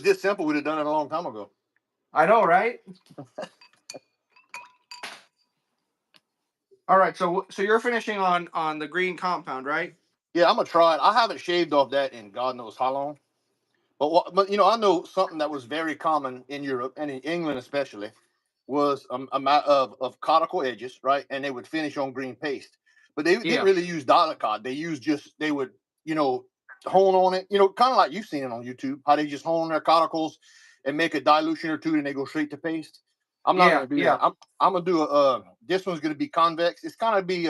this simple, we'd have done it a long time ago. I know, right? All right, so you're finishing on the green compound, right? Yeah, I'm gonna try it. I haven't shaved off that in God knows how long. But I know something that was very common in Europe and in England especially was a matter of conical edges, right? And they would finish on green paste, but they didn't Yeah. really use Dilicot. They would hone on it, kind of like you've seen it on YouTube, how they just hone their conicals and make a dilution or two, and they go straight to paste. I'm not Yeah, gonna do yeah. that. I'm gonna do this one's gonna be convex. It's gonna be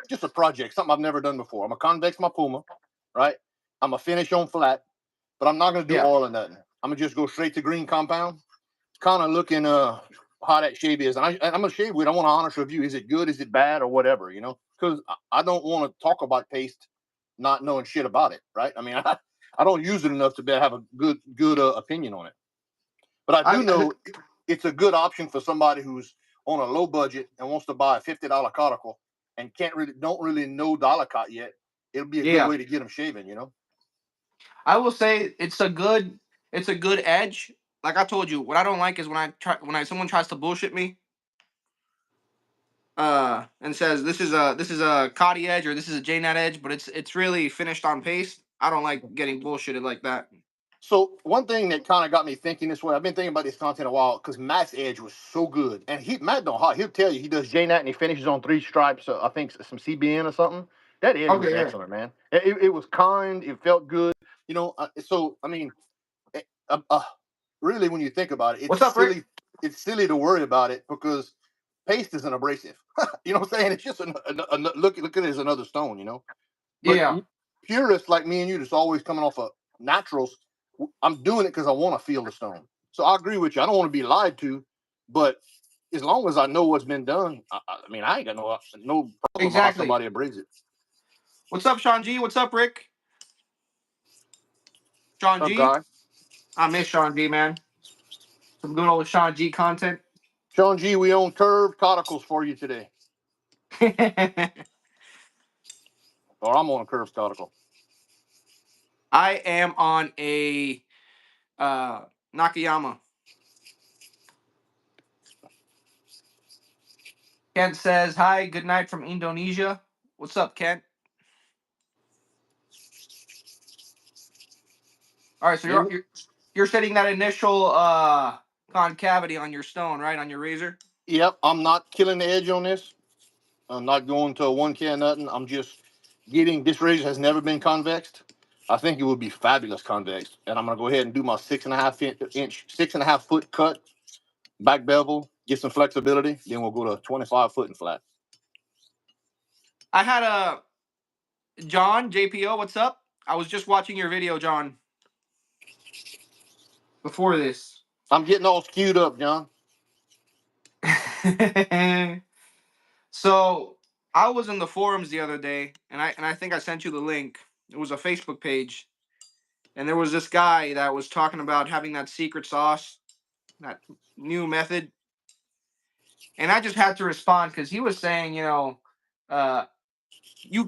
just a project, something I've never done before. I'm gonna convex my Puma, right? I'm gonna finish on flat, but I'm not gonna do Yeah. all or nothing. I'm gonna just go straight to green compound. Kind of looking how that shave is, and I'm gonna shave with. I want an honest review. Is it good? Is it bad? Or whatever, Because I don't want to talk about paste, not knowing shit about it, right? I mean, I don't use it enough to have a good opinion on it. But I do know it's a good option for somebody who's on a low budget and wants to buy a $50 cuticle and don't really know Dilicot yet. It'll be a good way to get them shaving. I will say it's a good edge. Like I told you, what I don't like is when someone tries to bullshit me, and says this is a Cotty edge or this is a JNat edge, but it's really finished on paste. I don't like getting bullshitted like that. So one thing that kind of got me thinking this way, I've been thinking about this content a while because Matt's edge was so good, and Matt don't hide. He'll tell you he does JNat and he finishes on 3 stripes. I think some CBN or something. That edge was excellent, man. It was kind. It felt good. So I mean, really, when you think about it, What's up, silly. Rick? It's silly to worry about it because paste is an abrasive. You know what I'm saying? It's just look at it as another stone. But Yeah. purists like me and you, that's always coming off of naturals. I'm doing it because I want to feel the stone. So I agree with you. I don't want to be lied to, but as long as I know what's been done, I mean, I ain't got no problem about somebody abrades it. What's up, Sean G? What's up, Rick? Sean Up, G? guy? I miss Sean G, man. Some good old Sean G content. Sean G, we own curved cauticles for you today. Or I'm on a curved cauticle. I am on a Nakayama. Kent says, hi, good night from Indonesia. What's up, Kent? All right, so you're setting that initial concavity on your stone, right? On your razor? Yep, I'm not killing the edge on this. I'm not going to a 1K nothing. I'm just getting, this razor has never been convexed. I think it would be fabulous convex. And I'm going to go ahead and do my 6.5 foot cut, back bevel, get some flexibility. Then we'll go to 25 foot and flat. I had a John, JPO, what's up? I was just watching your video, John, before this. I'm getting all skewed up, John. So I was in the forums the other day, and I think I sent you the link. It was a Facebook page, and there was this guy that was talking about having that secret sauce, that new method, and I just had to respond because he was saying, you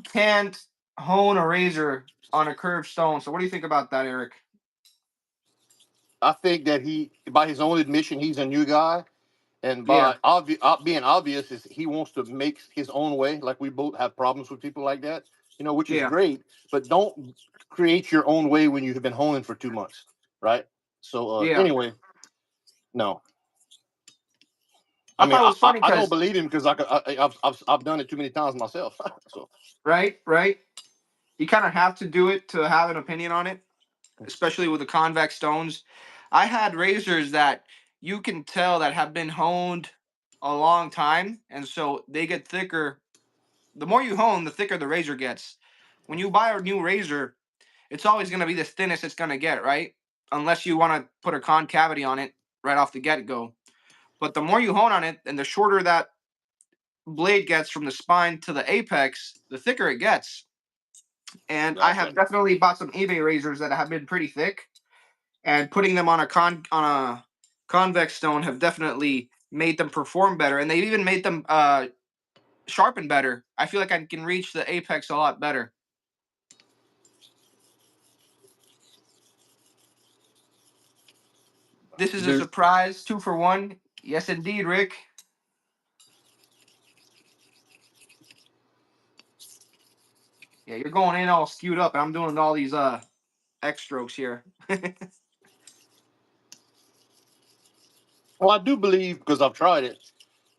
can't hone a razor on a curved stone. So what do you think about that, Eric? I think that by his own admission, he's a new guy. And by being obvious, is he wants to make his own way. Like we both have problems with people like that, which is great. But don't create your own way when you've been honing for 2 months, right? So anyway, no. I mean, I don't believe him because I've done it too many times myself. So right. You kind of have to do it to have an opinion on it, especially with the convex stones. I had razors that you can tell that have been honed a long time, and so they get thicker. The more you hone, the thicker the razor gets. When you buy a new razor, it's always going to be the thinnest it's going to get, right? Unless you want to put a concavity on it right off the get-go. But the more you hone on it, and the shorter that blade gets from the spine to the apex, the thicker it gets. And I have definitely bought some eBay razors that have been pretty thick, and putting them on a convex stone have definitely made them perform better, and they've even made them sharpen better. I feel like I can reach the apex a lot better. This is a Dude, surprise 2-for-1. Yes, indeed, Rick. Yeah, you're going in all skewed up, and I'm doing all these X strokes here. well, I do believe, because I've tried it,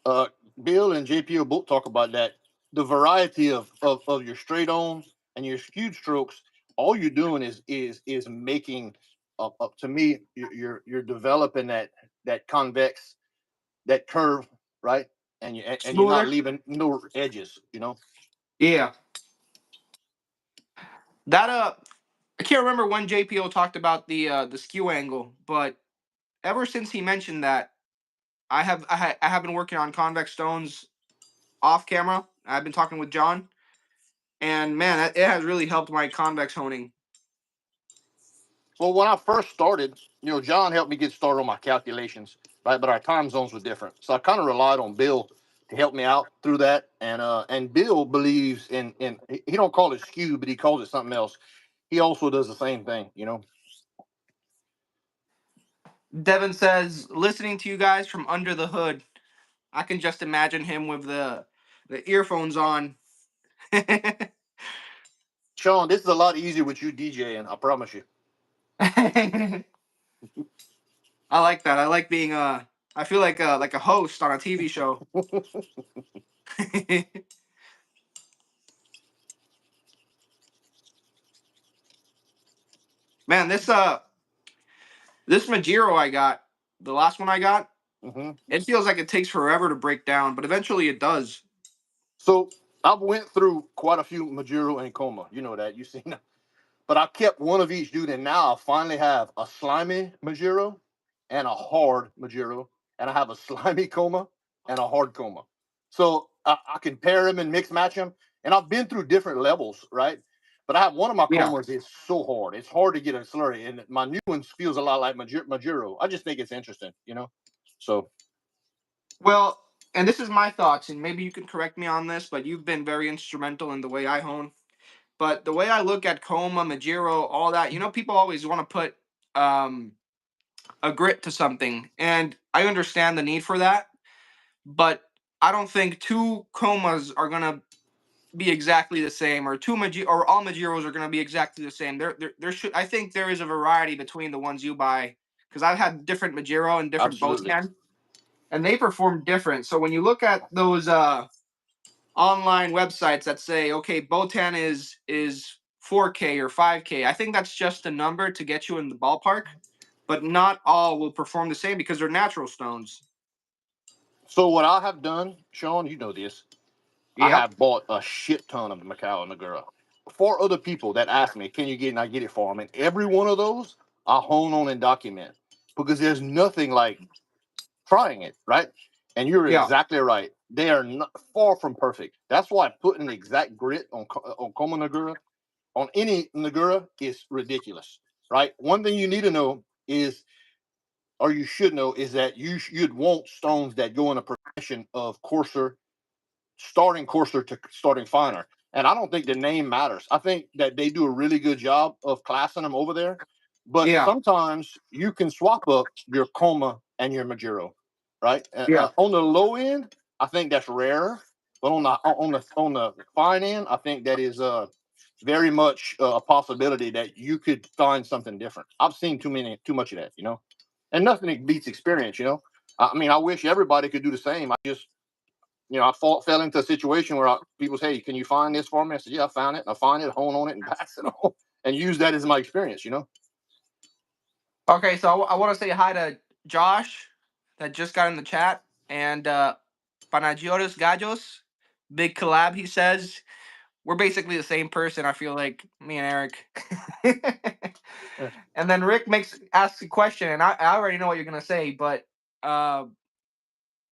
uh, Bill and JP both talk about that. The variety of your straight on and your skewed strokes, all you're doing is making, to me, you're developing that convex, that curve, right? And you're not Smoother. leaving no edges, Yeah. That I can't remember when JPO talked about the skew angle, but ever since he mentioned that, I have been working on convex stones off camera. I've been talking with John, and man, it has really helped my convex honing. Well, when I first started, John helped me get started on my calculations, right? But our time zones were different, so I kind of relied on Bill to help me out through that. And Bill believes in he don't call it skew, but he calls it something else. He also does the same thing. Devin says, listening to you guys from under the hood, I can just imagine him with the earphones on. Sean, this is a lot easier with you DJing. I promise you. I like that. I like being I feel like a host on a TV show. Man, this Majiro I got, the last one I got, hmm it feels like it takes forever to break down, but eventually it does. So I've went through quite a few Majuro and Coma. You know that you've seen, but I kept one of each, dude. And now I finally have a slimy Majuro and a hard Majuro, and I have a slimy Coma and a hard Coma. So I can pair them and mix match them. And I've been through different levels, right? But I have one of my Yeah. Comas is so hard. It's hard to get a slurry, and my new one feels a lot like Majuro. I just think it's interesting. So Well, and this is my thoughts, and maybe you can correct me on this, but you've been very instrumental in the way I hone. But the way I look at Coma, Majiro, all that, people always want to put um, a grit to something, and I understand the need for that. But I don't think two Comas are gonna be exactly the same, or or all Majiros are gonna be exactly the same. There should I think there is a variety between the ones you buy, because I've had different Majiro and different absolutely. Botan, and they perform different. So when you look at those online websites that say, okay, Botan is 4K or 5K, I think that's just a number to get you in the ballpark, but not all will perform the same because they're natural stones. So what I have done, Sean, you know this. I Yep. have bought a shit ton of Macau and Nagura for other people that ask me, "Can you get?" And I get it for them. And every one of those, I hone on and document, because there's nothing like trying it, right? And you're Yeah. exactly right. They are not, far from perfect. That's why putting an exact grit on Koma Nagura, on any Nagura, is ridiculous, right? One thing you need to know is, or you should know, is that you'd want stones that go in a progression of coarser, starting coarser to starting finer. And I don't think the name matters. I think that they do a really good job of classing them over there. But Yeah. sometimes you can swap up your Coma and your Majiro, right? Yeah. On the low end, I think that's rare. But on the fine end, I think that is very much a possibility that you could find something different. I've seen too much of that. And nothing beats experience. I mean, I wish everybody could do the same. I fell into a situation where people say, "Can you find this for me?" I said, "Yeah, I found it. And I find it, hone on it, and pass it on, and use that as my experience." Okay, so I want to say hi to Josh that just got in the chat, and Panagiotis Gallos, big collab. He says we're basically the same person. I feel like me and Eric. And then Rick asks a question, and I already know what you're gonna say, but uh,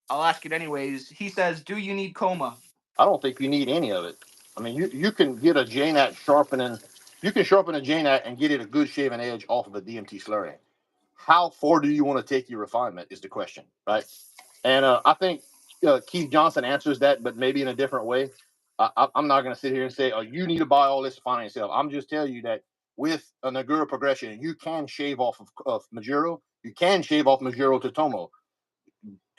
I'll ask it anyways. He says, "Do you need coma?" I don't think you need any of it. I mean, you can get a JNAT sharpening. You can sharpen a JNAT and get it a good shaving edge off of a DMT slurry. How far do you want to take your refinement is the question, right? And I think Keith Johnson answers that, but maybe in a different way. I'm not going to sit here and say, "Oh, you need to buy all this to find yourself." I'm just telling you that with a Nagura progression, you can shave off of Majuro You can shave off Majuro Totomo.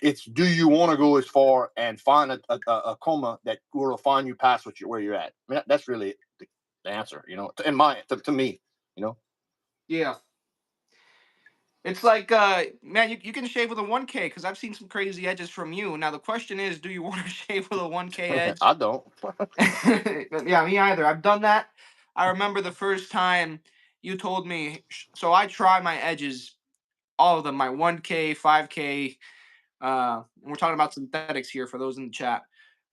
It's, do you want to go as far and find a coma that will refine you past where you're at? I mean, that's really the answer, you know, to me, you know. Yeah. It's like, man, you can shave with a 1K because I've seen some crazy edges from you. Now the question is, do you want to shave with a 1K edge? I don't. Yeah, me either. I've done that. I remember the first time you told me. So I try my edges, all of them, my 1K, 5K. And we're talking about synthetics here for those in the chat.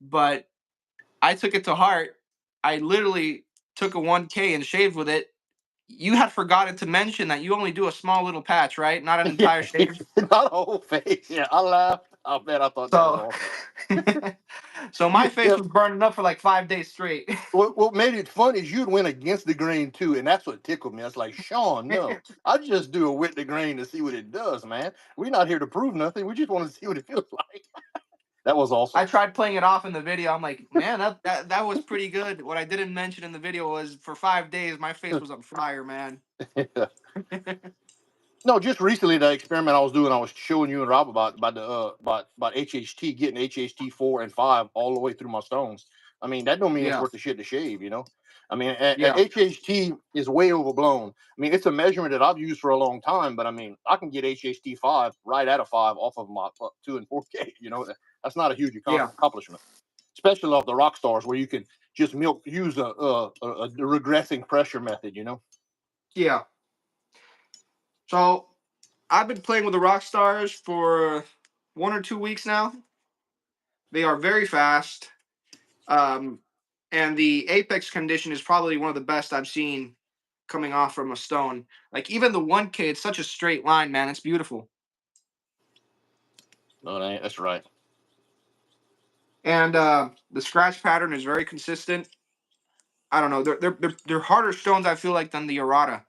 But I took it to heart. I literally took a 1K and shaved with it. You had forgotten to mention that you only do a small little patch, right? Not an Yeah, entire shave. not a whole face. Yeah, I laughed. I bet I thought that was So, awesome. so my face Yeah, was burning up for like 5 days straight. what made it fun is you'd went against the grain too, and that's what tickled me. I was like, Sean, no, I just do it with the grain to see what it does, man. We're not here to prove nothing. We just want to see what it feels like. That was awesome. I tried playing it off in the video. I'm like, man, that was pretty good. What I didn't mention in the video was for 5 days, my face was on fire, man. No, just recently the experiment I was doing, I was showing you and Rob about the about HHT, getting HHT 4 and 5 all the way through my stones. I mean, that don't mean it's Yeah, worth the shit to shave, you know. I mean, yeah, HHT is way overblown. I mean, it's a measurement that I've used for a long time, but I mean, I can get HHT 5 right out of 5 off of my 2 and 4K. You know, that's not a huge yeah, accomplishment, especially off the rock stars where you can just use a regressing pressure method. You know. yeah. So I've been playing with the rock stars for 1 or 2 weeks now. They are very fast. Um, and the apex condition is probably one of the best I've seen coming off from a stone. Like even the 1K, it's such a straight line, man. It's beautiful. No, that's right. And the scratch pattern is very consistent. I don't know. They're harder stones, I feel like, than the errata.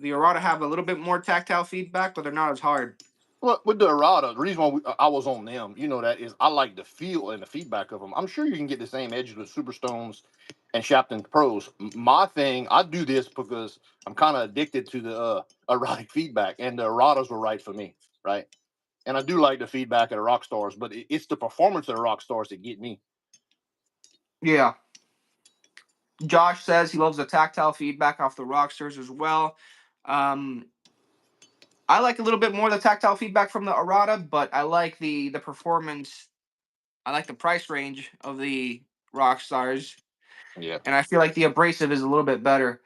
The errata have a little bit more tactile feedback, but they're not as hard. Well, with the errata, the reason why I was on them, you know, that is I like the feel and the feedback of them. I'm sure you can get the same edges with Superstones and Shapton Pros. My thing, I do this because I'm kind of addicted to the erotic feedback, and the erratas were right for me, right? And I do like the feedback of the rock stars, but it's the performance of the rock stars that get me. Yeah. Josh says he loves the tactile feedback off the Rockstars as well. Um, I like a little bit more the tactile feedback from the errata, but I like the performance. I like the price range of the Rockstars, Yeah. and I feel like the abrasive is a little bit better.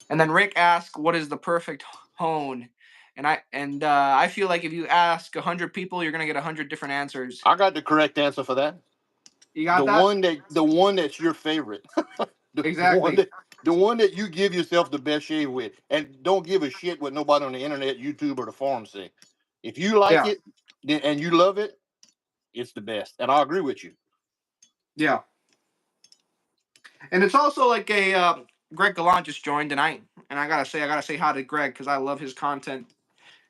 And then Rick asked, "What is the perfect hone?" And I feel like if you ask 100 people, you're gonna get 100 different answers. I got the correct answer for that. You got that? The one that's your favorite. Exactly. The one that you give yourself the best shave with, and don't give a shit what nobody on the internet, YouTube, or the forum say. If you like Yeah. it and you love it, it's the best, and I agree with you. Yeah. And it's also like a Greg Gallant just joined, and I gotta say hi to Greg because I love his content.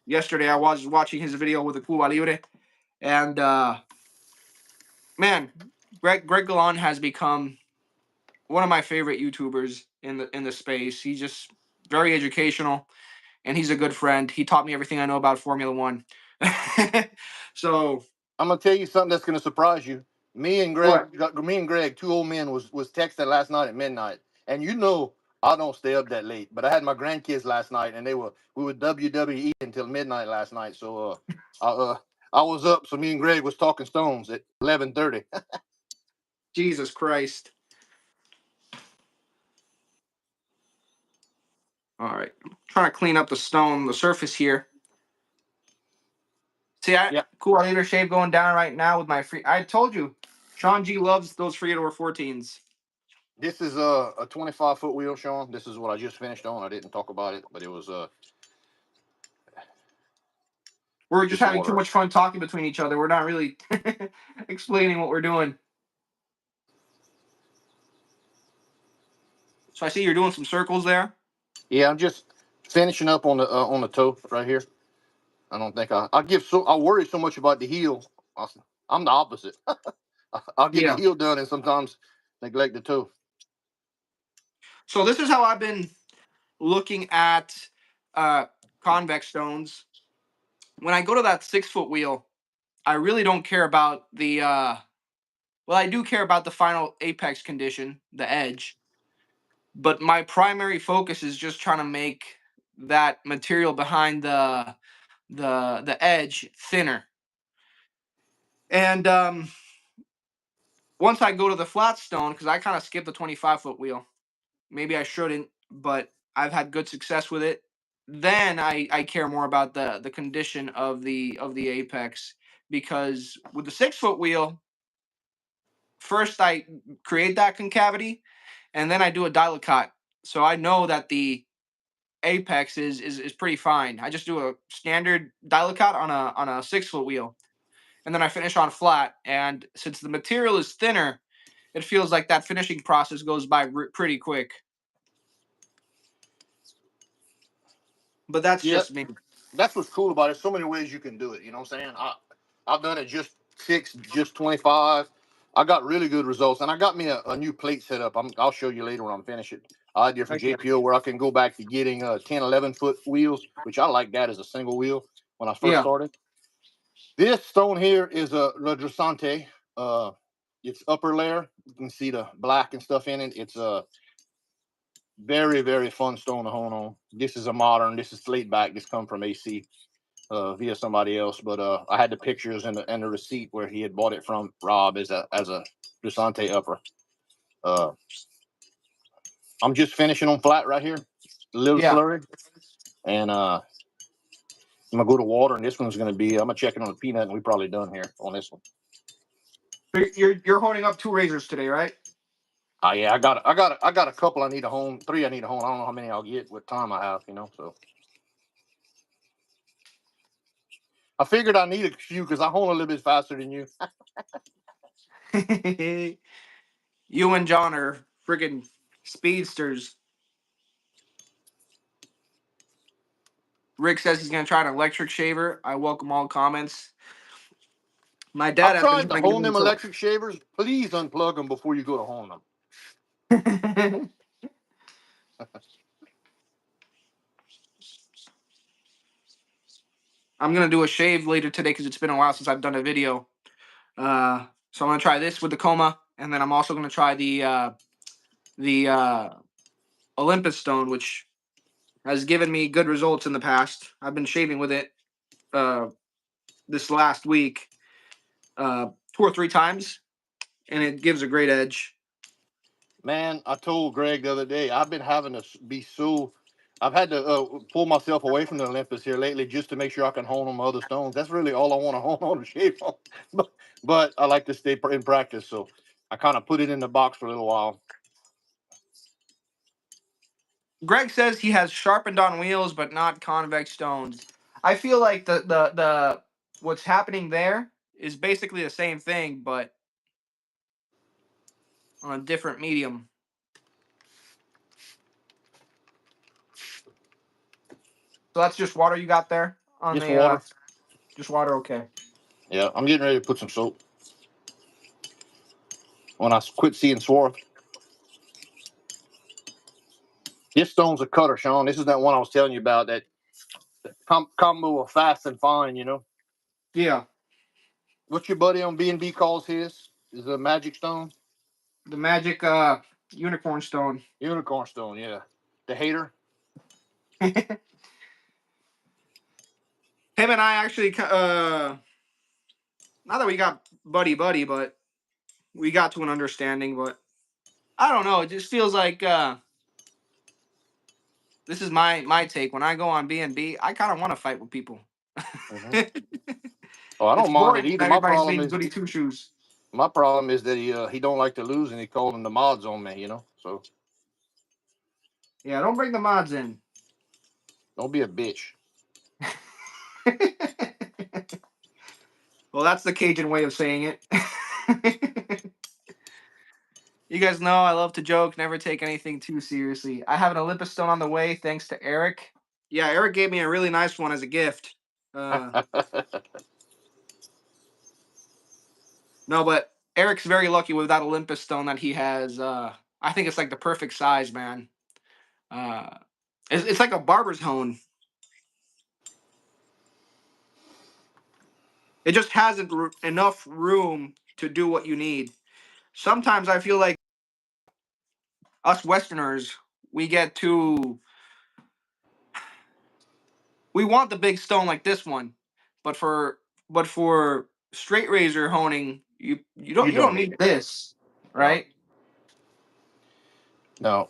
Yesterday I was watching his video with the Cuba Libre, and man, Greg Gallant has become one of my favorite YouTubers in the space. He's just very educational, and he's a good friend. He taught me everything I know about Formula One. So I'm gonna tell you something that's gonna surprise you. what? Me and Greg, two old men, was texting last night at midnight, and you know I don't stay up that late, but I had my grandkids last night, and we were WWE until midnight last night. So I was up, so me and Greg was talking Stones at 11:30. Jesus Christ! All right, I'm trying to clean up the surface here. See, Yeah, cool. I need shave going down right now with my free. I told you, Sean G loves those Freedor 14s. this is a 25-foot wheel, Sean. This is what I just finished on. I didn't talk about it, but it was We're just just some having too water. much fun talking between each other. We're not really explaining what we're doing. So I see you're doing some circles there. Yeah, I'm just finishing up on the toe right here. I don't think I worry so much about the heel. I'm the opposite. I'll get the Yeah. heel done and sometimes neglect the toe. So this is how I've been looking at convex stones. When I go to that 6-foot wheel, I really don't care about the well, I do care about the final apex condition, the edge, but my primary focus is just trying to make that material behind the edge thinner. And once I go to the flat stone, because I kind of skipped the 25-foot wheel, maybe I shouldn't, but I've had good success with it. Then I care more about the condition of the apex, because with the 6-foot wheel, first I create that concavity, and then I do a dilicot, so I know that the apex is pretty fine. I just do a standard dilicot on a 6-foot wheel, and then I finish on flat. And since the material is thinner, it feels like that finishing process goes by pretty quick. But that's Yeah, just me. that's what's cool about it. So many ways you can do it. You know what I'm saying? I've done it just 6, just 25. I got really good results, and I got me a new plate set up. I'll show you later when I'm finished it. I did from Okay. JPO where I can go back to getting 10, 11-foot wheels, which I like that as a single wheel when I first Yeah. started. This stone here is a Redressante. It's upper layer. You can see the black and stuff in it. It's a very, very fun stone to hone on. This is a modern. This is slate back. This come from AC via somebody else, but I had the pictures and the receipt where he had bought it from Rob as a Redressante upper. Uh, I'm just finishing on flat right here, a little Yeah. slurry, and I'm gonna go to water. And this one's gonna be. I'm gonna check it on the peanut, and we're probably done here on this one. You're holding up 2 razors today, right? Oh yeah, I got a couple I need to hone. 3 I need to hone. I don't know how many I'll get. What time I have, so I figured I need a few because I hone a little bit faster than you. You and John are freaking speedsters. Rick says he's gonna try an electric shaver. I welcome all comments. My dad I've has been tried to trying to get hone them into electric shavers. Please unplug them before you go to hone them. it. I'm gonna do a shave later today because it's been a while since I've done a video. So I'm gonna try this with the coma, and then I'm also gonna try the Olympus stone, which has given me good results in the past. I've been shaving with it this last week 2 or 3 times, and it gives a great edge. Man, I told Greg the other day, I've been having to be so. I've had to pull myself away from the Olympus here lately just to make sure I can hone on other stones. That's really all I want to hone on and shave on. But I like to stay in practice, so I kind of put it in the box for a little while. Greg says he has sharpened on wheels, but not convex stones. I feel like the what's happening there is basically the same thing, but on a different medium. So that's just water you got there on Just the water. just water. Okay. Yeah, I'm getting ready to put some soap. When I quit seeing swarf. This stone's a cutter, Sean. This is that one I was telling you about, that combo of fast and fine. Yeah. What your buddy on B&B calls his is a magic stone? The magic unicorn stone. Unicorn stone, yeah. The hater. Him and I actually not that we got buddy, but we got to an understanding. But I don't know. It just feels like this is my take. When I go on B&B, I kind of want to fight with people. Mm-hmm. Oh, I It's don't mind it boring. either. Everybody's being goody two shoes. My problem is that he don't like to lose, and he called them the mods on me. So Yeah, don't bring the mods in. don't be a bitch. Well, that's the Cajun way of saying it. You guys know I love to joke, never take anything too seriously. I have an Olympus stone on the way, thanks to Eric. Yeah, Eric gave me a really nice one as a gift. No, but Eric's very lucky with that Olympus stone that he has. I think it's like the perfect size, man. It's like a barber's hone. It just hasn't enough room to do what you need. Sometimes I feel like us Westerners, we get too. We want the big stone like this one, but for straight razor honing, you don't You you don't don't need need it. this, No. right? No.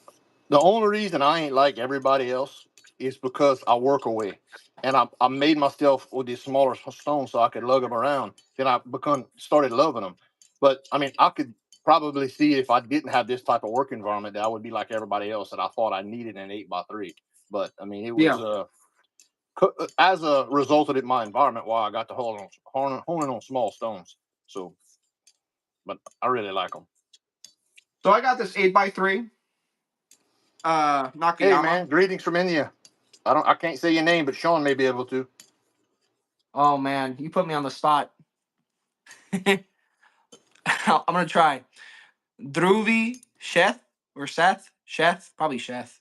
The only reason I ain't like everybody else is because I work away. And I made myself with these smaller stones so I could lug them around. Then I started loving them. But I mean, I could probably see if I didn't have this type of work environment that I would be like everybody else that I thought I needed an 8x3. But I mean, it was Yeah. as a result of it, my environment, why I got to honing on small stones. So, but I really like them. So I got this 8x3 Hey Nakayama. man, greetings from India. I can't say your name, but Sean may be able to. Oh man, you put me on the spot. I'm gonna try. Dhruvi Sheth or Sheth, probably Sheth.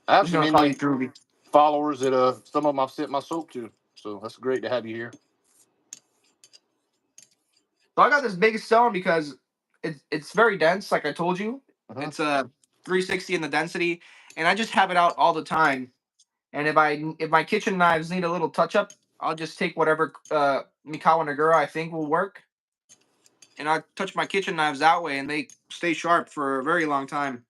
I I'm have just some gonna call you Indian Dhruvi. followers that some of them I've sent my soap to. So that's great to have you here. So I got this big stone because it's very dense, like I told you. Uh-huh. It's a 360 in the density, and I just have it out all the time. And if my kitchen knives need a little touch up, I'll just take whatever Mikawa Nagura I think will work, and I touch my kitchen knives that way, and they stay sharp for a very long time.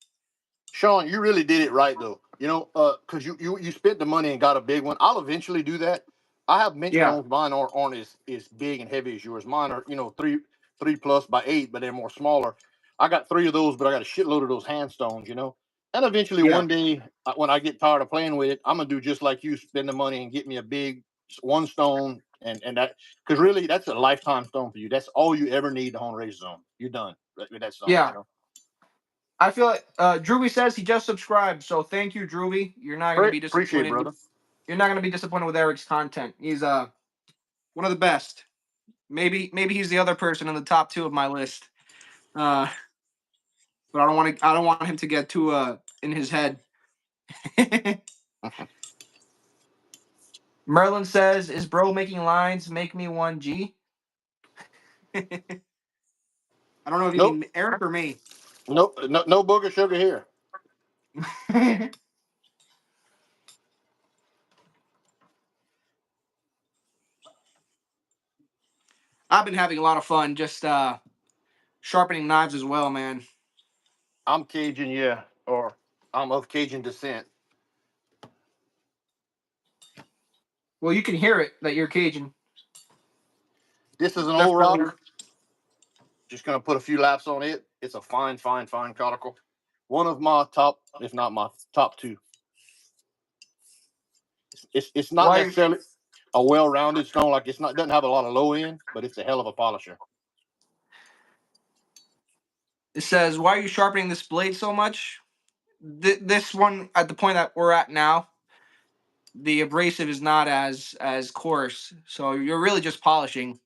Sean, you really did it right though. You know, because you spent the money and got a big one. I'll eventually do that. I have mint Yeah, stones. Mine aren't as big and heavy as yours. Mine are three plus by 8, but they're more smaller. I got 3 of those, but I got a shitload of those hand stones. And eventually yeah, one day when I get tired of playing with it, I'm gonna do just like you. Spend the money and get me a big one stone, and that because really that's a lifetime stone for you. That's all you ever need to hone razor zone. You're done with that stone. yeah. I feel like Druby says he just subscribed, so thank you, Druby. You're not gonna Great, be appreciate it, disappointed. brother. You're not gonna be disappointed with Eric's content. He's one of the best. Maybe he's the other person in the top 2 of my list. Uh, but I don't want him to get too in his head. Merlin says, "Is bro making lines? Make me one G." I don't know if you Nope. mean Eric or me. Nope, no booger sugar here. I've been having a lot of fun just sharpening knives as well, man. I'm Cajun, yeah, or I'm of Cajun descent. Well, you can hear it that you're Cajun. This is an old Definitely. rock. Just gonna put a few laps on it. It's a fine cuticle. One of my top, if not my top 2. It's not Why? necessarily a well-rounded stone. Like it's not doesn't have a lot of low end, but it's a hell of a polisher. It says, "Why are you sharpening this blade so much?" This one, at the point that we're at now, the abrasive is not as coarse, so you're really just polishing.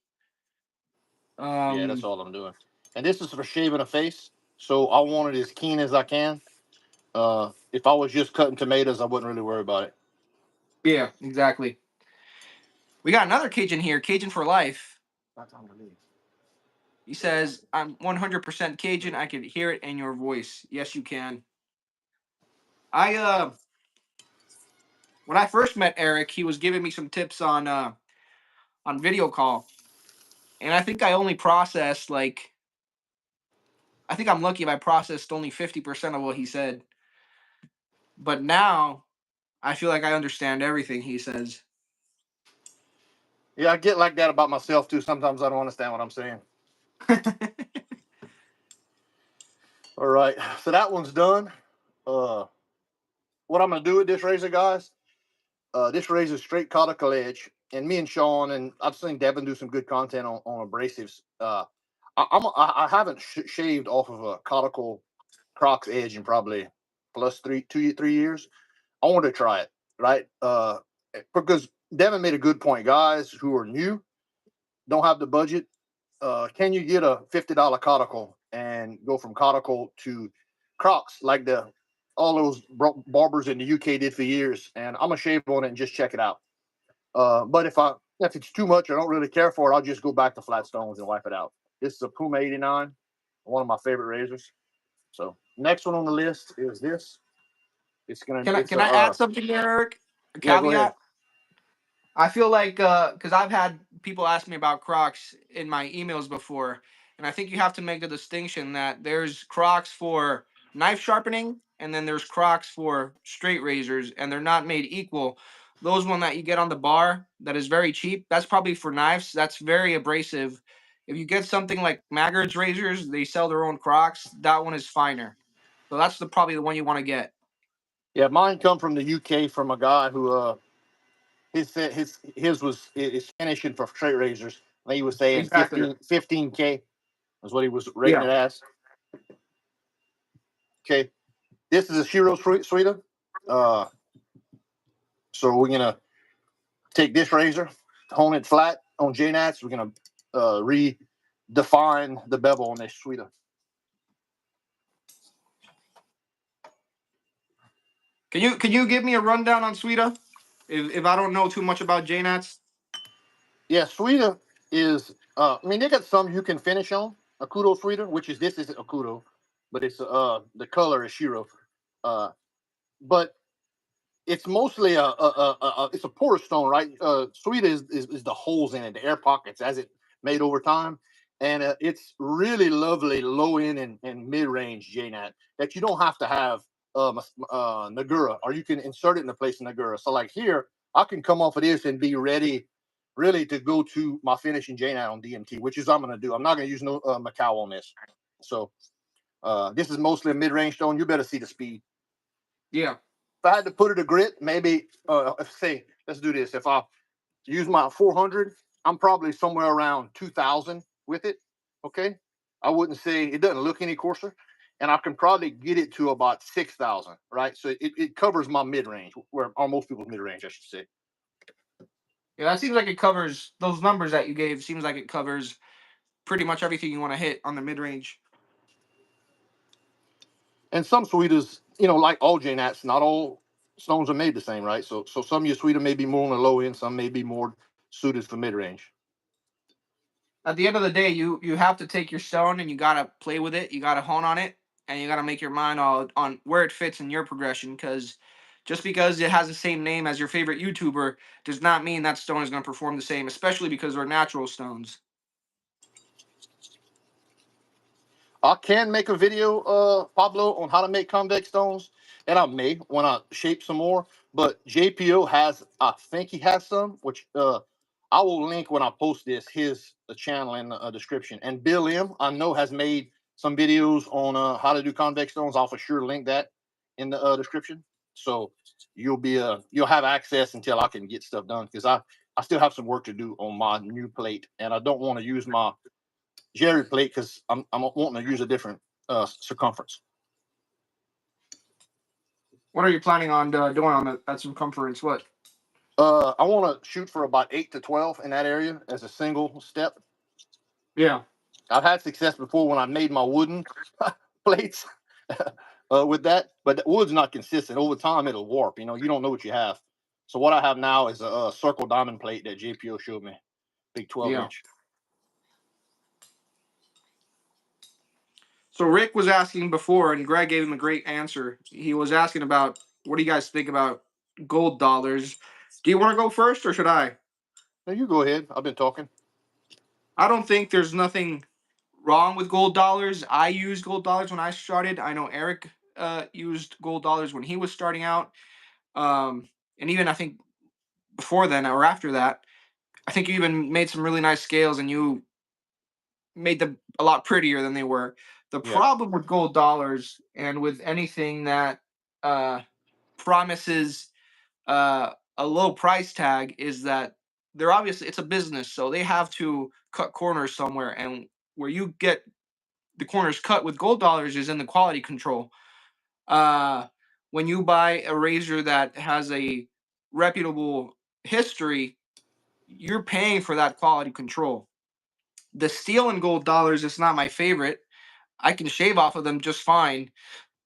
Yeah, that's Um, all I'm doing. And this is for shaving a face, so I want it as keen as I can. If I was just cutting tomatoes, I wouldn't really worry about it. yeah, exactly. We got another Cajun here, Cajun for life. That's on the leaves. He says, "I'm 100% Cajun. I can hear it in your voice." Yes, you can. I When I first met Eric, he was giving me some tips on video call, and I think I only processed like I think I'm lucky if I processed only 50% of what he said. But now I feel like I understand everything he says. Yeah, I get like that about myself too. Sometimes I don't understand what I'm saying. All right, so that one's done. Uh, what I'm gonna do with this razor, guys? This razor straight cuticle edge, and me and Sean and I've seen Devin do some good content on abrasives. I haven't shaved off of a cuticle Crocs edge in probably plus 3 years. I want to try it, right? Because Devin made a good point. Guys who are new don't have the budget. Can you get a $50 cuticle and go from cuticle to Crocs like all those barbers in the UK did for years? And I'm gonna shave on it and just check it out. But if I If it's too much, I don't really care for it. I'll just go back to flat stones and wipe it out. This is a Puma 89, one of my favorite razors. So next one on the list is this. It's gonna. Can I It's can a. I add something there, Eric? A Yeah, go ahead. caveat. I feel like because I've had people ask me about Crocs in my emails before, and I think you have to make the distinction that there's Crocs for knife sharpening, and then there's Crocs for straight razors, and they're not made equal. Those one that you get on the bar that is very cheap, that's probably for knives. That's very abrasive. If you get something like Maggard's razors, they sell their own Crocs. That one is finer. So that's probably the one you want to get. Yeah, mine come from the UK from a guy who his was is finishing for straight razors. I think he was saying Exactly. 15K is what he was rating Yeah. it as. Okay, this is a Shiro Suida. Uh, so we're gonna take this razor, hone it flat on JNATs. We're gonna redefine the bevel on this Suida. Can you give me a rundown on Suida? If I don't know too much about JNATs. Yeah, Suida is. I mean, they got some you can finish on. A Kudo Suida, which is this is a Kudo, but it's the color is Shiro. But it's mostly it's a porous stone, right? Suida is the holes in it, the air pockets, as it made over time, and it's really lovely low end and mid range JNAT that you don't have to have Nagura, or you can insert it in the place of Nagura. So like here, I can come off of this and be ready, really to go to my finishing JNAT on DMT, which is what I'm going to do. I'm not going to use no Macau on this. So this is mostly a mid range stone. You better see the speed. Yeah. If I had to put it a grit, maybe say let's do this. If I use my 400, I'm probably somewhere around 2,000 with it. Okay, I wouldn't say it doesn't look any coarser, and I can probably get it to about 6,000. Right, so it covers my mid range, where or most people's mid range, I should say. Yeah, that seems like it covers those numbers that you gave. Seems like it covers pretty much everything you want to hit on the mid range. And some Suidas, like all JNATs, not all stones are made the same, right? So some of your Suida may be more on the low end, some may be more suited for mid range. At the end of the day, you have to take your stone and you gotta play with it. You gotta hone on it, and you gotta make your mind all on where it fits in your progression. Because just because it has the same name as your favorite YouTuber does not mean that stone is going to perform the same. Especially because they're natural stones. I can make a video, Pablo, on how to make convex stones, and I may when I shape some more. But JPO has, I think he has some, which I will link when I post this his channel in the description. And Bill M, I know has made some videos on how to do convex stones. I'll for sure link that in the description. So you'll have access until I can get stuff done because I still have some work to do on my new plate, and I don't want to use my Jerry plate because I'm wanting to use a different circumference. What are you planning on doing on that circumference? What? I want to shoot for about 8 to 12 in that area as a single step. Yeah. I've had success before when I made my wooden plates with that, but the wood's not consistent. Over time, it'll warp. You don't know what you have. So what I have now is a circle diamond plate that JPO showed me, big 12 Yeah. inch. So Rick was asking before, and Greg gave him a great answer. He was asking about what do you guys think about gold dollars? Do you want to go first, or should I? Now you go ahead. I've been talking. I don't think there's nothing wrong with gold dollars. I used gold dollars when I started. I know Eric used gold dollars when he was starting out. And even I think before then or after that, I think you even made some really nice scales and you made them a lot prettier than they were. The Yeah. problem with gold dollars and with anything that uh, promises a low price tag is that they're obviously it's a business, so they have to cut corners somewhere, and where you get the corners cut with gold dollars is in the quality control. Uh, when you buy a razor that has a reputable history, you're paying for that quality control. The steel and gold dollars is not my favorite. I can shave off of them just fine,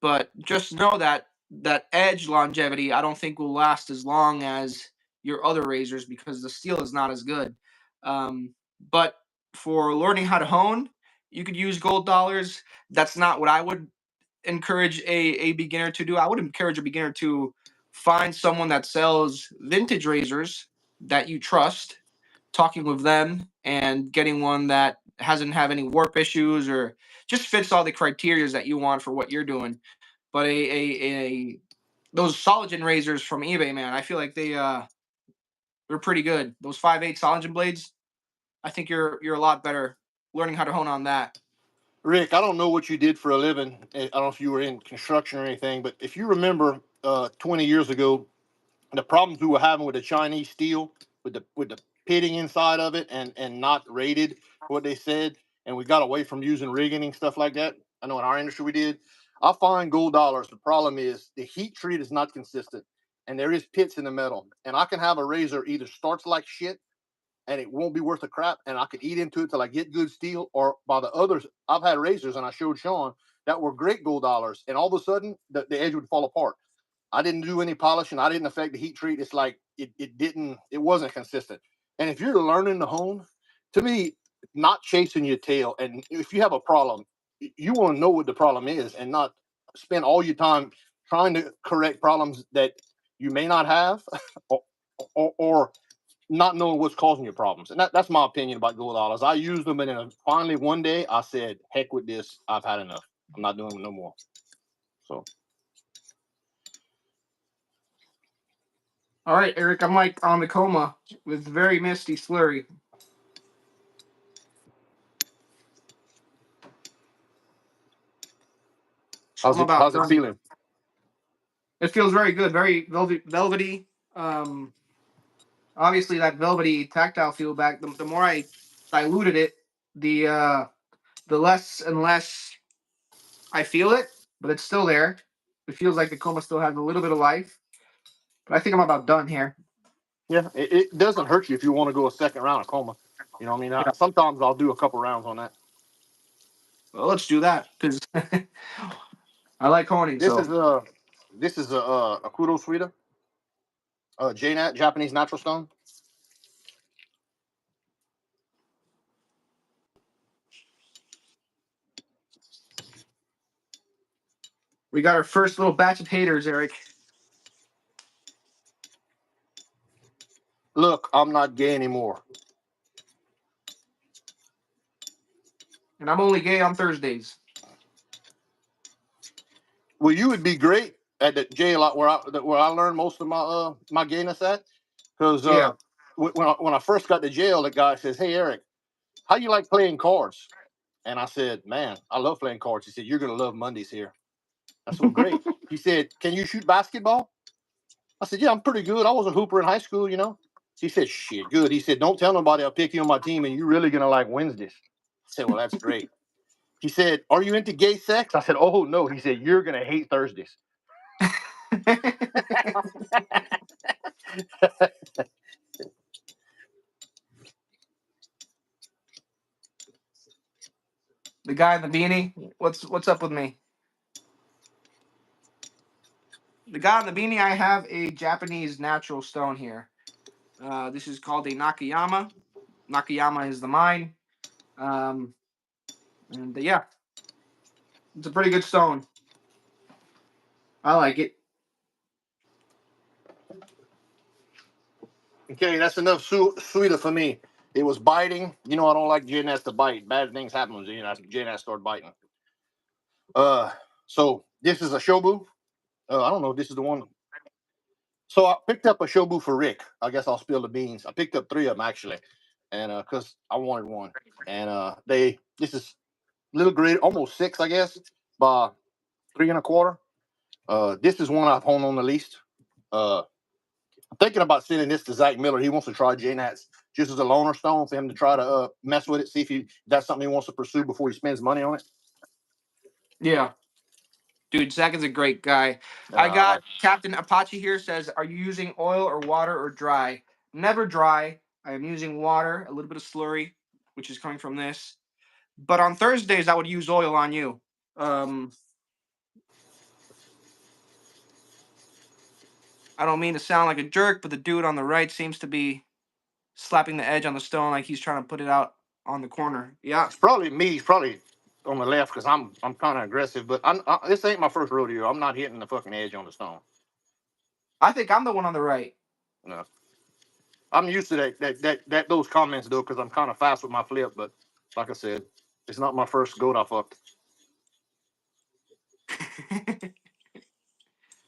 but just know that that edge longevity I don't think will last as long as your other razors because the steel is not as good. But for learning how to hone, you could use gold dollars. That's not what I would encourage a beginner to do. I would encourage a beginner to find someone that sells vintage razors that you trust, talking with them and getting one that hasn't have any warp issues or just fits all the criteria that you want for what you're doing. But a those Sologen razors from eBay, man, I feel like they're pretty good. Those 5/8 Sologen blades, I think you're a lot better learning how to hone on that. Rick, I don't know what you did for a living. I don't know if you were in construction or anything, but if you remember 20 years ago, the problems we were having with the Chinese steel, with the pitting inside of it and not rated what they said, and we got away from using rigging and stuff like that. I know in our industry we did. I find gold dollars. The problem is the heat treat is not consistent, and there is pits in the metal. And I can have a razor either starts like shit and it won't be worth a crap, and I could eat into it till I get good steel. Or by the others, I've had razors, and I showed Sean that were great gold dollars, and all of a sudden the edge would fall apart. I didn't do any polishing. I didn't affect the heat treat. It's like it wasn't consistent. And if you're learning to hone, to me, not chasing your tail. And if you have a problem, you want to know what the problem is and not spend all your time trying to correct problems that you may not have or not knowing what's causing your problems. And that's my opinion about gold dollars. I used them, and then finally one day I said, heck with this. I've had enough. I'm not doing them no more. So. All right, Eric, I'm like on the coma with very misty slurry. So How's it feeling? It feels very good, very velvety. Obviously that velvety tactile feel back. The more I diluted it, the less and less I feel it, but it's still there. It feels like the coma still has a little bit of life, but I think I'm about done here. Yeah, it doesn't hurt you if you want to go a second round of coma. You know what I mean? Yeah. Sometimes I'll do a couple rounds on that. Well, let's do that because I like honing. This So is a Akudo Suida, JNAT, Japanese natural stone. we got our first little batch of haters, Eric. Look, I'm not gay anymore. And I'm only gay on Thursdays. Well, you would be great at the jail where I learned most of my gayness at. Because Yeah. when I first got to jail, the guy says, "Hey Eric, how you like playing cards?" And I said, "Man, I love playing cards." He said, "You're gonna love Mondays here." I said, "Well, great." He said, "Can you shoot basketball?" I said, "Yeah, I'm pretty good. I was a hooper in high school, you know." He said, "Shit, good." He said, "Don't tell nobody I'll pick you on my team, and you're really gonna like Wednesdays." I said, "Well, that's great." He said, "Are you into gay sex?" I said, "Oh no." He said, "You're gonna hate Thursdays." The guy in the beanie. What's up with me? The guy in the beanie. I have a Japanese natural stone here. This is called a Nakayama. Nakayama is the mine. Um, and yeah, it's a pretty good stone. I like it. Okay, that's enough sweeter for me. It was biting. You know, I don't like JNS to bite. Bad things happen when JNS start biting. So this is a Shobu. I don't know if this is the one. So I picked up a Shobu for Rick. I guess I'll spill the beans. I picked up 3 of them actually, and because I wanted one, and this is little grade, almost 6, I guess, by 3 1/4. This is one I've honed on the least. I'm thinking about sending this to Zack Miller. He wants to try JNATs just as a loaner stone for him to try to mess with it, see if that's something he wants to pursue before he spends money on it. Yeah. Dude, Zack is a great guy. I got Captain Apache here says, "Are you using oil or water or dry?" Never dry. I am using water, a little bit of slurry, which is coming from this. But on Thursdays, I would use oil on you. I don't mean to sound like a jerk, but the dude on the right seems to be slapping the edge on the stone like he's trying to put it out on the corner. Yeah. It's probably me. He's probably on the left because I'm kind of aggressive. But this ain't my first rodeo. I'm not hitting the fucking edge on the stone. I think I'm the one on the right. No, I'm used to that those comments though because I'm kind of fast with my flip. But like I said, it's not my first goat I fucked.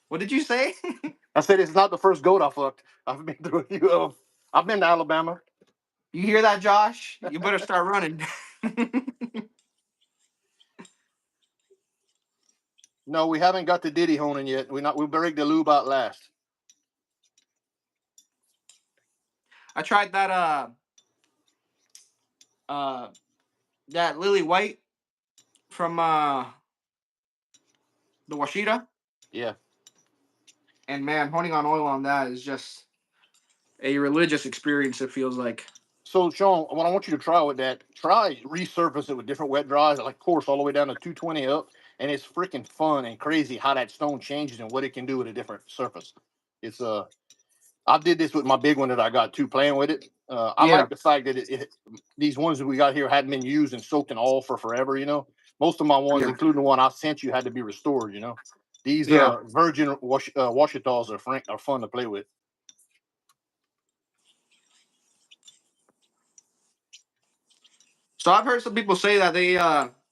What did you say? I said it's not the first goat I fucked. I've been through a few of them. I've been to Alabama. You hear that, Josh? You better start running. No, we haven't got the Diddy honing yet. We break the lube out last. I tried that Lily White from the Washita. Yeah. And man, honing on oil on that is just a religious experience, it feels like. So, Sean, what I want you to try with that, try resurface it with different wet dries, like course all the way down to 220 up, and it's freaking fun and crazy how that stone changes and what it can do with a different surface. It's I did this with my big one that I got too, playing with it. I like the fact that these ones that we got here hadn't been used and soaked in oil for forever. You know, most of my ones, including the one I sent you, had to be restored. You know, these virgin Washitas are fun to play with. So I've heard some people say that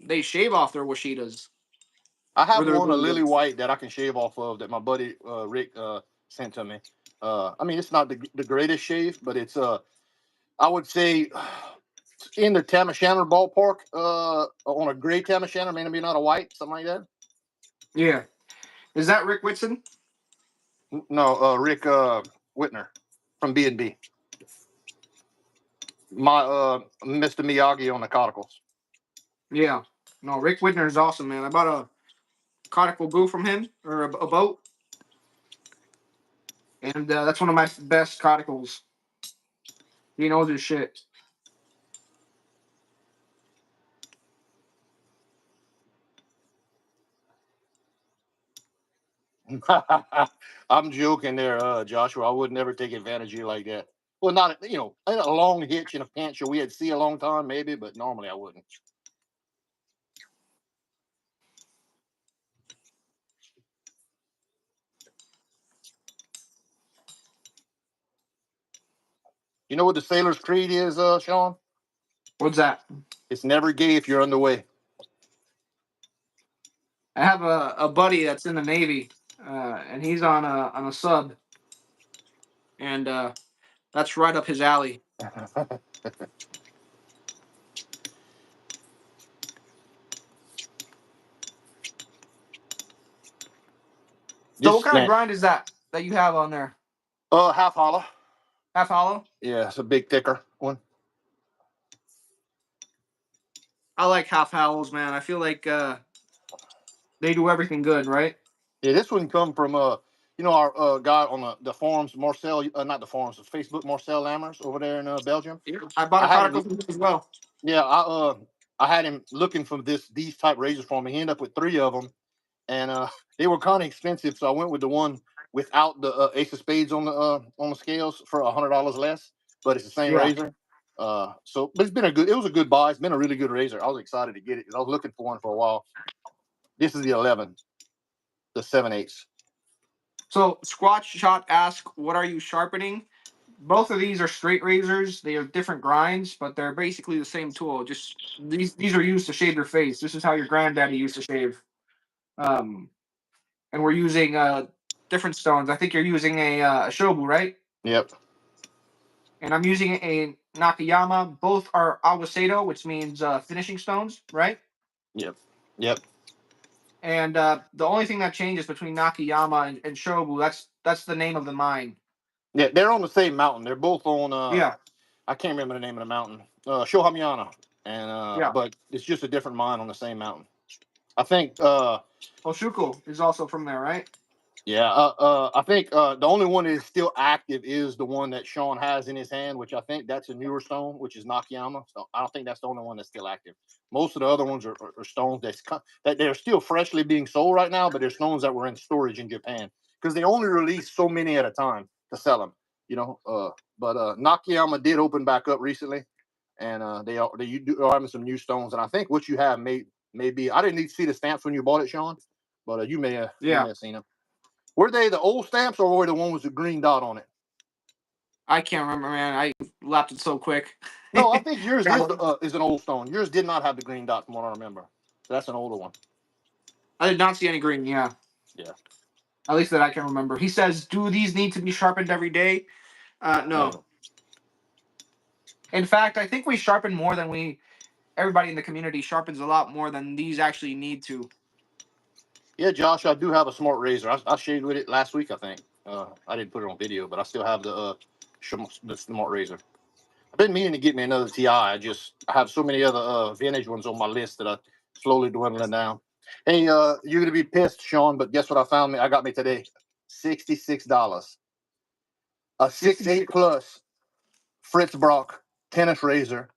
they shave off their Washitas. I have one, a Lily White, that I can shave off of that my buddy Rick sent to me. I mean, it's not the greatest shave, but it's I would say in the Tamashanner ballpark, on a gray Tamashanner, maybe not a white, something like that. Yeah. Is that Rick Whitson? No, Rick Whitner from B&B. My Mr. Miyagi on the cauticles. Yeah. No, Rick Whitner is awesome, man. I bought a cauticle boo from him, or a boat. And that's one of my best cauticles. He knows his shit. I'm joking there, Joshua. I would never take advantage of you like that. Well, not a long hitch in a pinch, or we had see a long time maybe, but normally I wouldn't. You know what the sailor's creed is, Sean? What's that? It's never gay if you're underway. I have a buddy that's in the Navy, and he's on a sub, and that's right up his alley. So what kind of grind is that you have on there? Half hollow. Half hollow? Yeah, it's a big, thicker one. I like half hollows, man. I feel like they do everything good, right? Yeah, this one come from our guy on the forums, Marcel, not the forums, the Facebook, Marcel Lammers over there in Belgium. Yeah, I bought a cauticle from him as well. Yeah, I had him looking for these type razors for me. He ended up with 3 of them, and they were kind of expensive, so I went with the one without the Ace of Spades on the scales for $100 less, but it's the same razor. But it was a good buy. It's been a really good razor. I was excited to get it because I was looking for one for a while. This is the 11, the 7/8. So Squatch Shot asks, "What are you sharpening?" Both of these are straight razors. They have different grinds, but they're basically the same tool. Just these are used to shave your face. This is how your granddaddy used to shave. And we're using different stones. I think you're using a Shobu, right? Yep. And I'm using a Nakayama. Both are Aguacero, which means finishing stones, right? Yep. And the only thing that changes between Nakayama and Shobu, that's the name of the mine. Yeah, they're on the same mountain. They're both on. I can't remember the name of the mountain. Shohamyana, and but it's just a different mine on the same mountain. I think. Oshuko is also from there, right? Yeah. I think the only one that is still active is the one that Sean has in his hand, which I think that's a newer stone, which is Nakayama. So I don't think that's the only one that's still active. Most of the other ones are stones that they're still freshly being sold right now, but they're stones that were in storage in Japan. because they only release so many at a time to sell them. You know, but Nakayama did open back up recently, and they are having some new stones. And I think what you have may be. I didn't need to see the stamps when you bought it, Sean, but you may have seen them. Were they the old stamps or were the one with the green dot on it? I can't remember, man. I lapped it so quick. No, I think yours is an old stone. Yours did not have the green dot from what I remember. That's an older one. I did not see any green. Yeah. Yeah. At least that I can remember. He says, "Do these need to be sharpened every day?" No. In fact, I think we sharpen more than everybody in the community sharpens a lot more than these actually need to. Yeah, Josh, I do have a smart razor. I shaved with it last week, I think. I didn't put it on video, but I still have the smart razor. I've been meaning to get me another TI. I have so many other vintage ones on my list that I slowly dwindling down. Hey, you're gonna be pissed, Sean, but guess what I found I got me today? $66. A 6'8" plus Fritz Brock tennis razor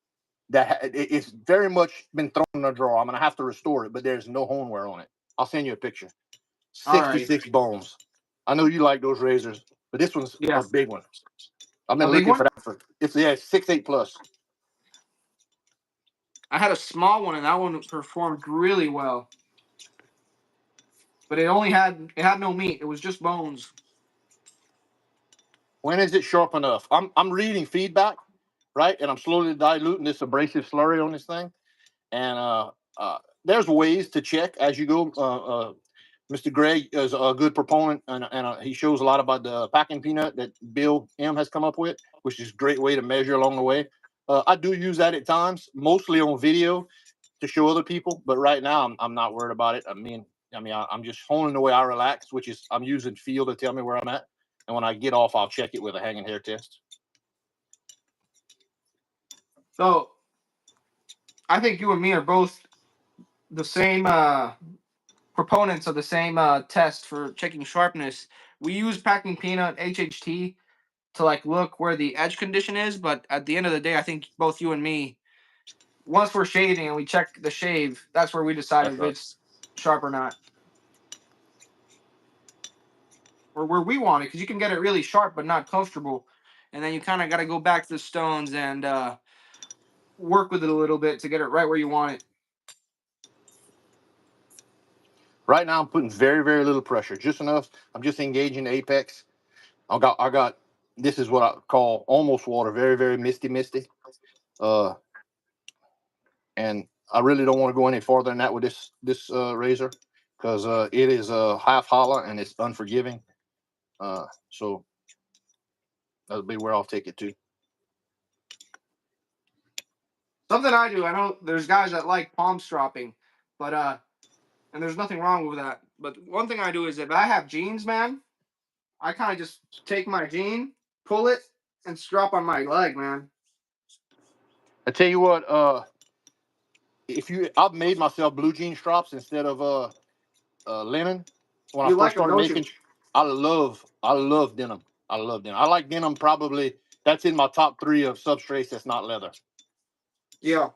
that it's very much been thrown in a drawer. I'm gonna have to restore it, but there's no hornwear on it. I'll send you a picture. 66 bones. I know you like those razors, but this one's a big one. I've been looking for that it's 6'8" plus. I had a small one and that one performed really well. But it had no meat. It was just bones. When is it sharp enough? I'm reading feedback, right? And I'm slowly diluting this abrasive slurry on this thing. And there's ways to check as you go. Mr. Greg is a good proponent, and he shows a lot about the packing peanut that Bill M has come up with, which is a great way to measure along the way. I do use that at times, mostly on video to show other people, but right now I'm not worried about it. I'm just honing the way I relax, which is I'm using feel to tell me where I'm at, and when I get off, I'll check it with a hanging hair test. So, I think you and me are both the same proponents of the same test for checking sharpness. We use packing peanut HHT to look where the edge condition is, but at the end of the day, I think both you and me, once we're shaving and we check the shave, that's where we decide if it's sharp or not. Or where we want it, because you can get it really sharp but not comfortable, and then you kind of got to go back to the stones and work with it a little bit to get it right where you want it. Right now, I'm putting very, very little pressure, just enough. I'm just engaging the apex. I got. This is what I call almost water, very, very misty. And I really don't want to go any farther than that with this razor, because it is half hollow and it's unforgiving. So that'll be where I'll take it to. Something I do, I know there's guys that like palm stropping, but and there's nothing wrong with that. But one thing I do is if I have jeans, man, I kind of just take my jean, pull it, and strap on my leg, man. I tell you what, I've made myself blue jean straps instead of linen. When I first started making, I love denim. I love denim. I like denim. Probably that's in my top 3 of substrates that's not leather. Yeah,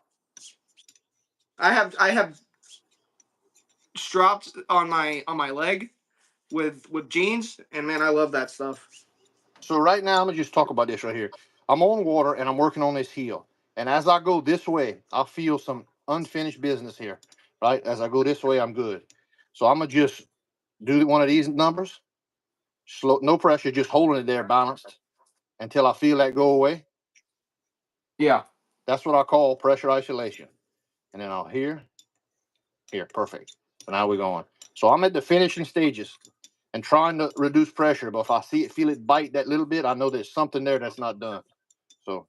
I have straps on my leg with jeans, and man, I love that stuff. So right now, I'm gonna just talk about this right here. I'm on water and I'm working on this heel. And as I go this way, I feel some unfinished business here. Right? As I go this way, I'm good. So I'm gonna just do one of these numbers. Slow, no pressure, just holding it there balanced until I feel that go away. Yeah. That's what I call pressure isolation. And then I'll here, perfect. So now we're going. So I'm at the finishing stages and trying to reduce pressure. But if I feel it bite that little bit, I know there's something there that's not done. So.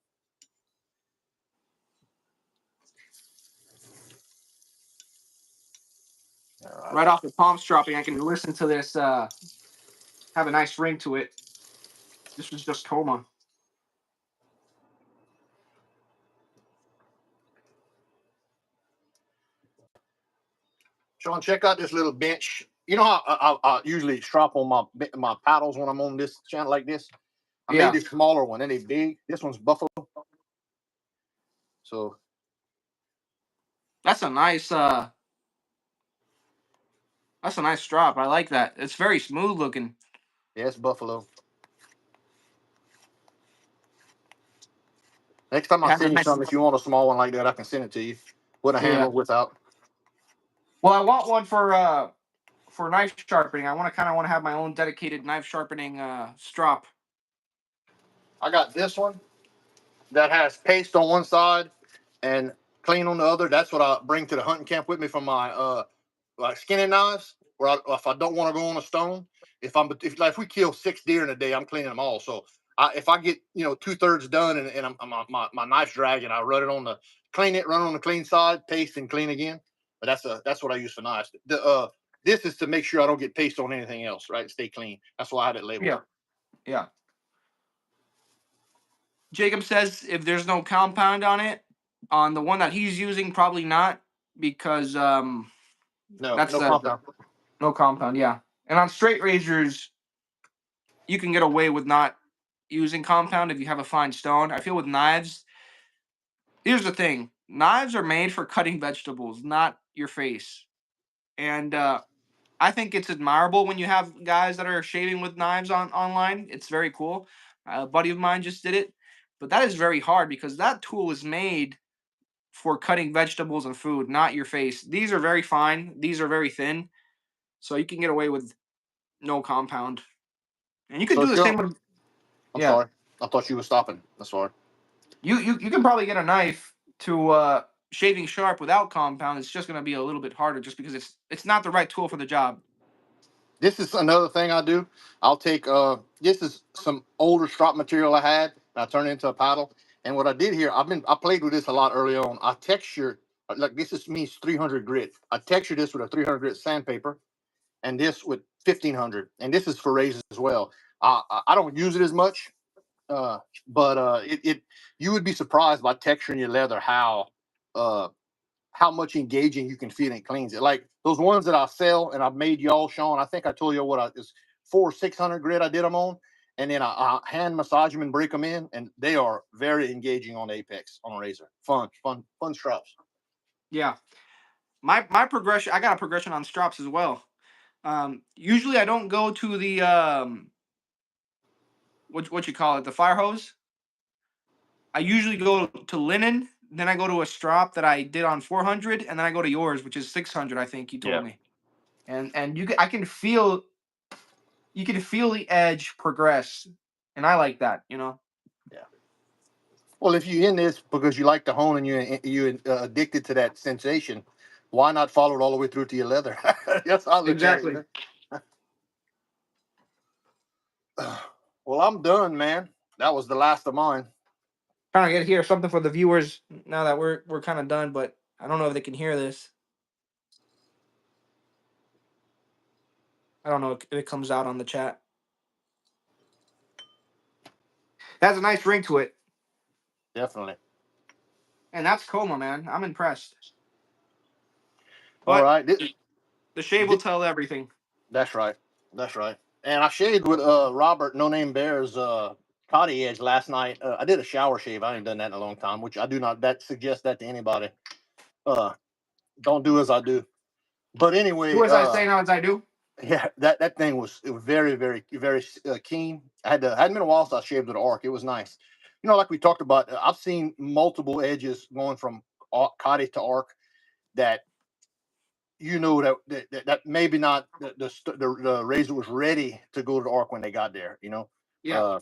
Right off the palm stropping, I can listen to this, have a nice ring to it. This was just coma. Sean, check out this little bench. You know how I usually strap on my paddles when I'm on this channel like this? I made this smaller one, and they big. This one's buffalo. So that's a nice strap. I like that. It's very smooth looking. Yeah, it's buffalo. Next time I It has a send you nice. something, if you want a small one like that, I can send it to you with a Yeah. handle, without. Well, I want one for knife sharpening. I want to have my own dedicated knife sharpening strop. I got this one that has paste on one side and clean on the other. That's what I bring to the hunting camp with me for my like skinning knives. If I don't want to go on a stone, if we kill 6 deer in a day, I'm cleaning them all. So if I get 2/3 done and my knife's dragging, I run it on the run it on the clean side, paste and clean again. But that's what I use for knives. This is to make sure I don't get paste on anything else, right? Stay clean. That's why I had it labeled. Yeah. Yeah. Jacob says if there's no compound on it, on the one that he's using, probably not, because No, that's no compound. no compound. Yeah, and on straight razors, you can get away with not using compound if you have a fine stone. I feel with knives, here's the thing: knives are made for cutting vegetables, not your face. And I think it's admirable when you have guys that are shaving with knives online. It's very cool. A buddy of mine just did it, but that is very hard because that tool is made for cutting vegetables and food, not your face. These are very fine. These are very thin, so you can get away with no compound. And you can So do the sure. same with I'm yeah. sorry. I thought you were stopping. That's sorry. You can probably get a knife to shaving sharp without compound. It's just going to be a little bit harder just because it's not the right tool for the job. This is another thing I do. I'll take this is some older strop material I had, and I turn it into a paddle. And what I did here, I played with this a lot early on. I textured like this is means 300 grit. I textured this with a 300 grit sandpaper, and this with 1500. And this is for razors as well. I don't use it as much, but it you would be surprised by texturing your leather uh, how much engaging you can feel and it cleans it. Like those ones that I sell and I've made y'all, Sean. I think I told you what I is 600 grit I did them on, and then I hand massage them and break them in, and they are very engaging on the apex on a razor. Fun straps. Yeah. My progression, I got a progression on straps as well. Usually I don't go to the what you call it, the fire hose. I usually go to linen, then I go to a strop that I did on 400, and then I go to yours, which is 600. I think you Yeah, told me. And I can feel you can feel the edge progress, and I like that. yeah. Well, if you're in this because you like to hone and you addicted to that sensation, why not follow it all the way through to your leather? That's how I look at it. Exactly. Well, I'm done, man. That was the last of mine. Trying to get here something for the viewers now that we're kind of done, but I don't know if they can hear this. I don't know if it comes out on the chat. It has a nice ring to it, Definitely. and that's Coma, man. I'm impressed. All But right. the shave will tell everything. That's right. That's right. And I shaved with Robert No Name Bear's Cotty Edge last night. I did a shower shave. I ain't done that in a long time, which I do not that suggest that to anybody. Uh, don't do as I do. But anyway, Do as I say, not as I do. yeah, that thing was very very keen. Hadn't been a while since I shaved with an arc. It was nice. Like we talked about, I've seen multiple edges going from Cotty to arc that that maybe not the razor was ready to go to the arc when they got there. Yeah.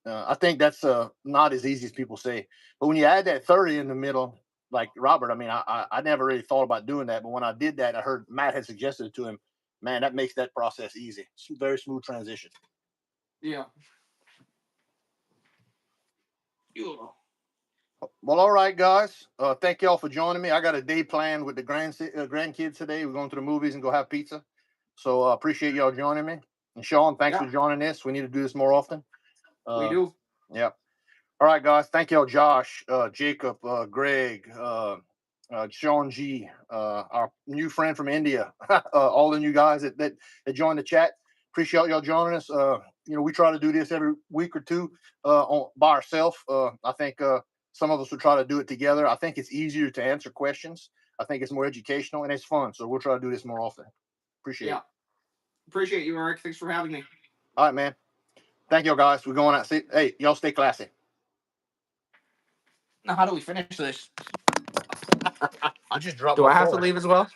I think that's not as easy as people say. But when you add that 30 in the middle, like Robert, I mean, I never really thought about doing that, but when I did that, I heard Matt had suggested it to him. Man, that makes that process easy. It's a very smooth transition. Yeah. Well, all right, guys. Thank y'all for joining me. I got a day planned with the grandkids today. We're going to the movies and go have pizza. So I appreciate y'all joining me. And Sean, thanks for joining us. We need to do this more often. We do. Yeah. All right, guys. Thank y'all, Josh, Jacob, Greg, Sean G, our new friend from India, all the new guys that joined the chat. Appreciate y'all joining us. We try to do this every week or two by ourselves. I think some of us will try to do it together. I think it's easier to answer questions. I think it's more educational and it's fun. So we'll try to do this more often. Appreciate it. Appreciate you, Eric. Thanks for having me. All right, man. Thank y'all, guys. We're going out. See, hey, y'all stay classy. Now, how do we finish this? I just dropped Do my I have to phone. leave as well?